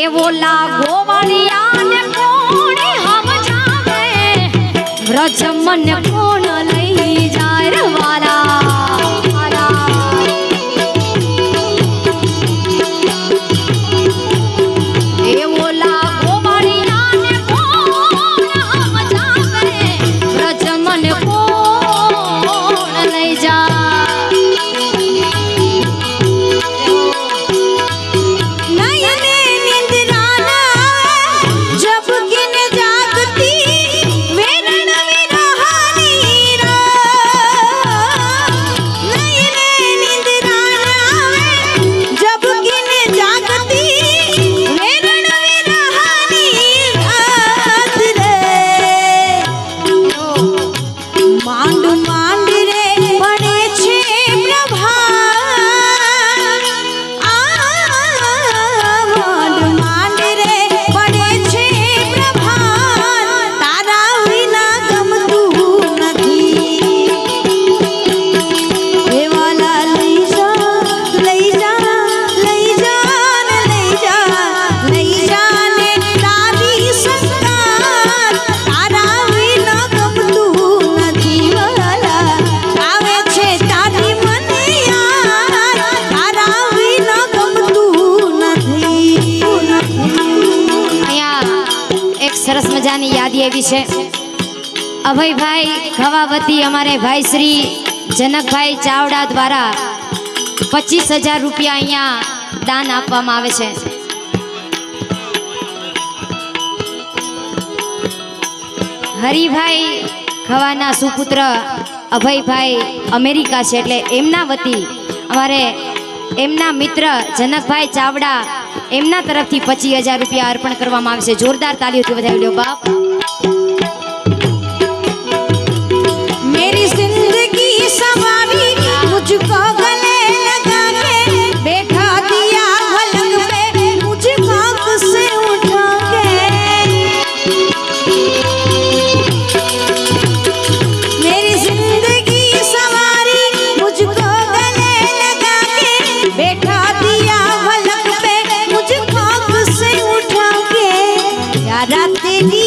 ए बोला गोवरिया ने कोण हम जावे व्रज मन कोण लई जाय रे वाला ए बोला गोवरिया ने कोण हम जावे व्रज मन कोण लई जा सरस मजानी याद एवी छे अभय भाई खवावती अमारे भाई श्री जनक भाई चावड़ा द्वारा 25,000 रुपया अहींया दान आपवामां आवे छे। हरिभाई खवाना सुपुत्र अभय भाई अमेरिका छे एटले एमना वती अमारे एमना मित्र जनक भाई चावड़ा एमना तरफथी 25,000 रुपया अर्पण करवामां आवशे। जोरदार तालीओथी વધાવી લ્યો बाप। मेरी जिंदगी सवारी मुझको गले लगा के बैठा दिया पलंग पे मुझको से उठा के मेरी जिंदगी सवारी मुझको गले लगा के बैठा दिया पलंग पे मुझको से उठा के यार तेरी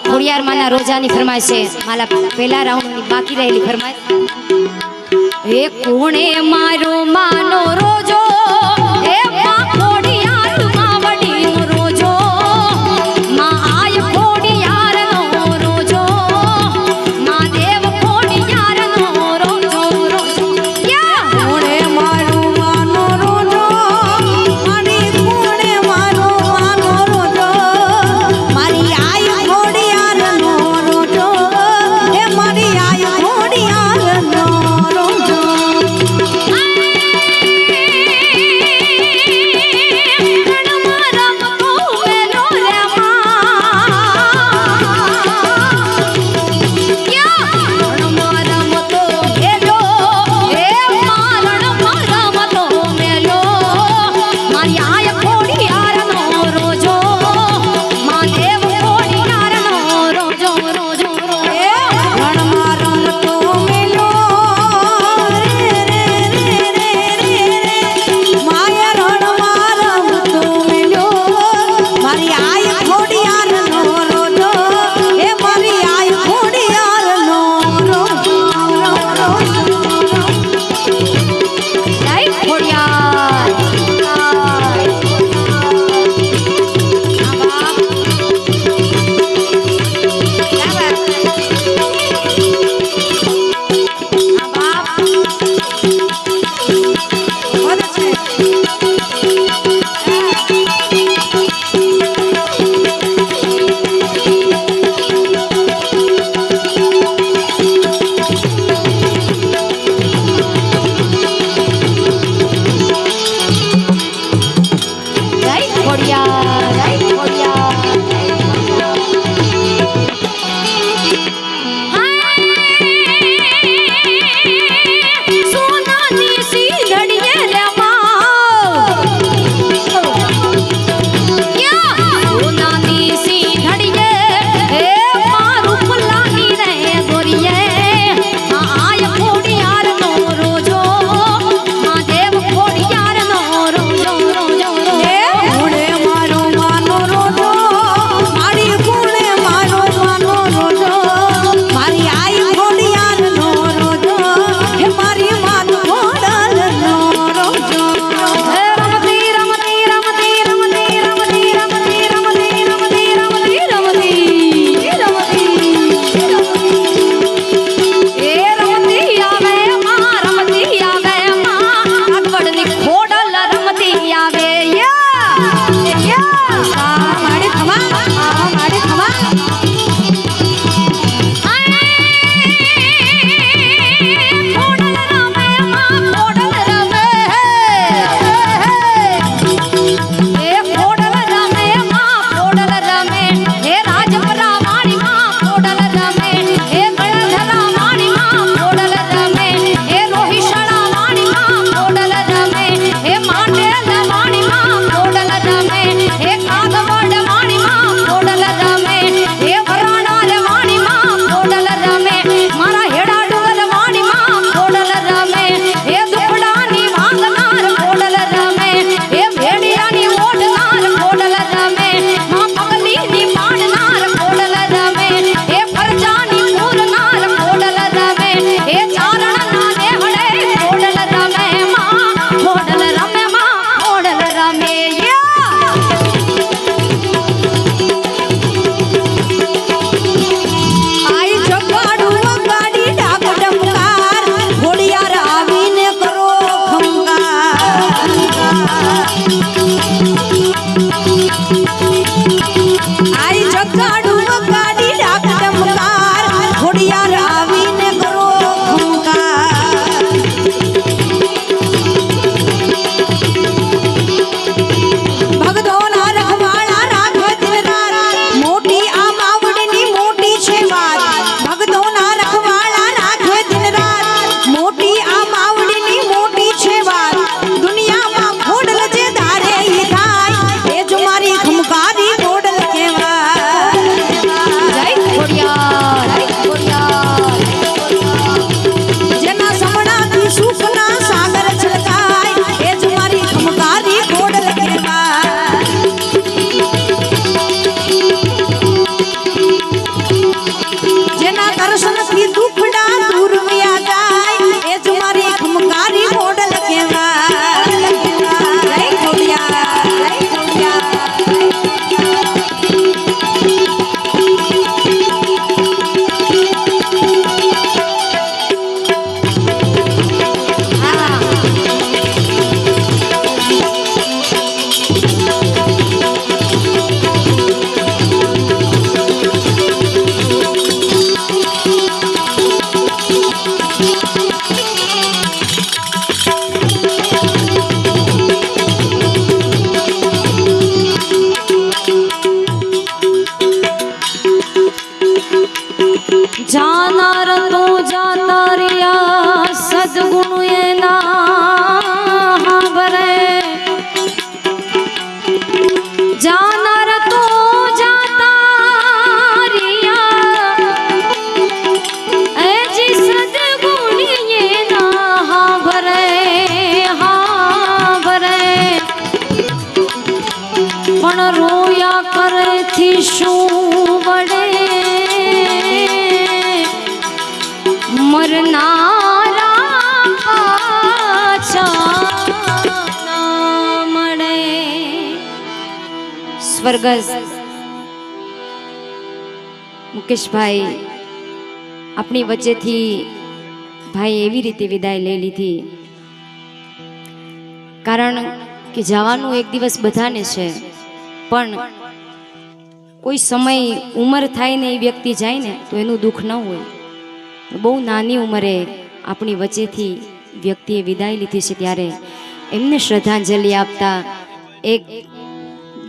ખોડિયાર માના રોજાની ફરમાઈશ છે મારા પહેલા રાઉન્ડની બાકી રહેલી ફરમાઈશ એ કોણે મારો માનો રોજો એ માં ખોડિયાર માવડીનો રોજો માં આય ખોડિયારનો રોજો માં દેવ ખોડિયારનો રોજો રોજો કોણે મારું માનો રોજો મારી કોણે મારો માનો રોજો મારી આય ખોડિયારનો રોજો હે મારી આય ખોડિયારનો રોજો એ કાગમ પણ રોયા કરે થી શું વડે મરનારા પાછા ના મળે. સ્વર્ગસ્થ મુકેશભાઈ આપણી વચ્ચેથી ભાઈ એવી રીતે વિદાય લઈ લીધી, કારણ કે જવાનું એક દિવસ બધાને છે, પણ કોઈ સમય ઉંમર થાય ને એ વ્યક્તિ જાય ને તો એનું દુઃખ ન હોય. બહુ નાની ઉંમરે આપણી વચ્ચેથી વ્યક્તિએ વિદાય લીધી છે, ત્યારે એમને શ્રદ્ધાંજલિ આપતા એક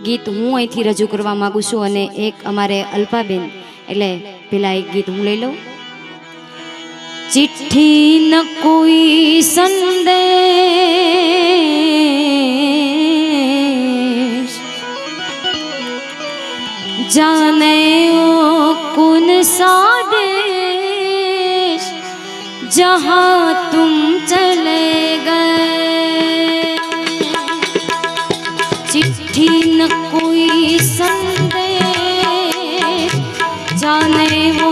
ગીત હું અહીંથી રજૂ કરવા માગું છું, અને એક અમારે અલ્પાબેન, એટલે પેલા એક ગીત હું લઈ લઉં. ચિઠ્ઠી ન કોઈ સંદેશ जाने वो कौन सा देश जहाँ तुम चले गए. चिट्ठी न कोई संदेश जाने वो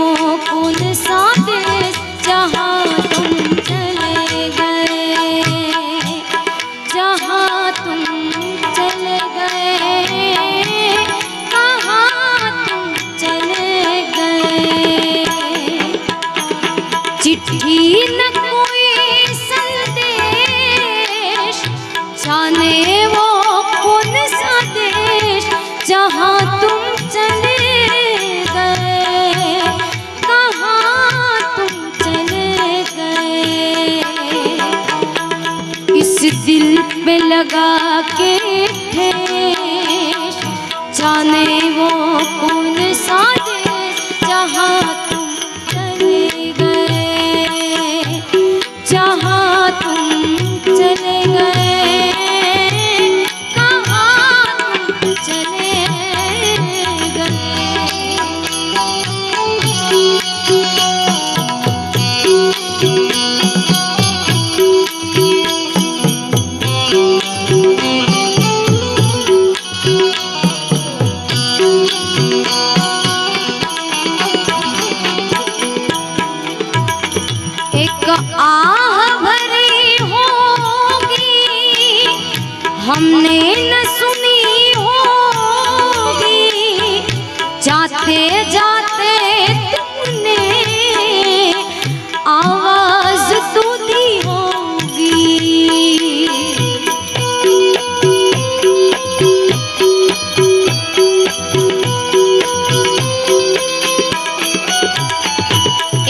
कौन सा देश जहाँ तुम चले गए, जहाँ तुम चले गए, चिट्ठी न कोई संदेश जाने वो कौन सा देश जहाँ तुम चले गए, कहाँ तुम चले गए. इस दिल पे लगा के ठेस जाने वो कौन सा देश जहाँ तुम चले गए, जहाँ तुम चले गए, कहाँ तुम चले गए. एक आह भरी होगी हमने न सुनी होगी, जाते जाते तुमने आवाज तो दी होगी.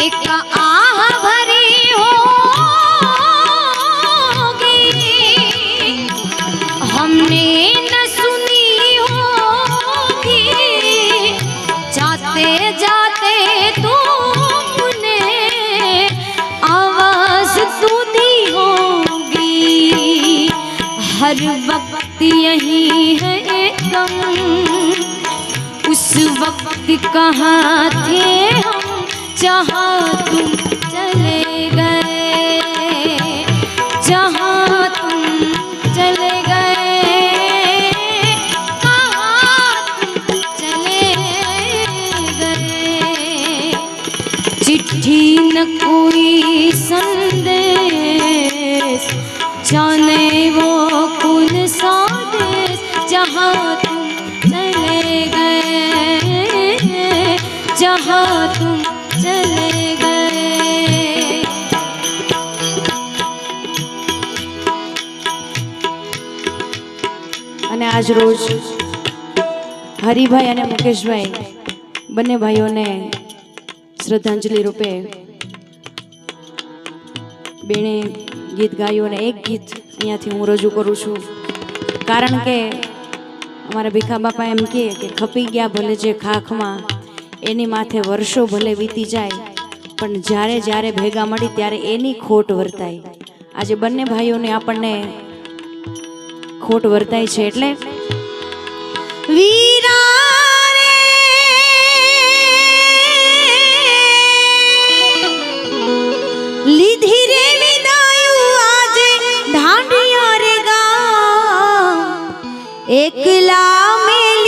एक आह भरी होगी हमने न सुनी होगी, जाते जाते तुमने आवाज तो दी होगी. हर वक्त यही है गम, उस वक्त कहाँ थे हम जहाँ तुम चले गए, जहाँ तुम चले गए, कहाँ तुम चले गए. चिट्ठी न कोई संदेश जाने वो कौन सा देश जहाँ तुम चले गए, जहाँ तुम चले गए. અને આજ રોજ હરિભાઈ અને મુકેશભાઈ બંને ભાઈઓને શ્રદ્ધાંજલિ રૂપે બેણે ગીત ગાયું, અને એક ગીત અહીંયાથી હું રજૂ કરું છું, કારણ કે અમારા ભીખા બાપા એમ કહે કે ખપી ગયા ભલે જે ખાખમાં એની માથે વર્ષો ભલે વીતી જાય, પણ જ્યારે જ્યારે ભેગા મળી ત્યારે એની ખોટ વર્તાય. આજે બંને ભાઈઓને આપણને ખોટ વર્તાય છે, એટલે વીરા રે લીધી રે વિદાયું આજે ઢાંઢિયા રે ગા એકલા મેલ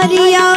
દરિયા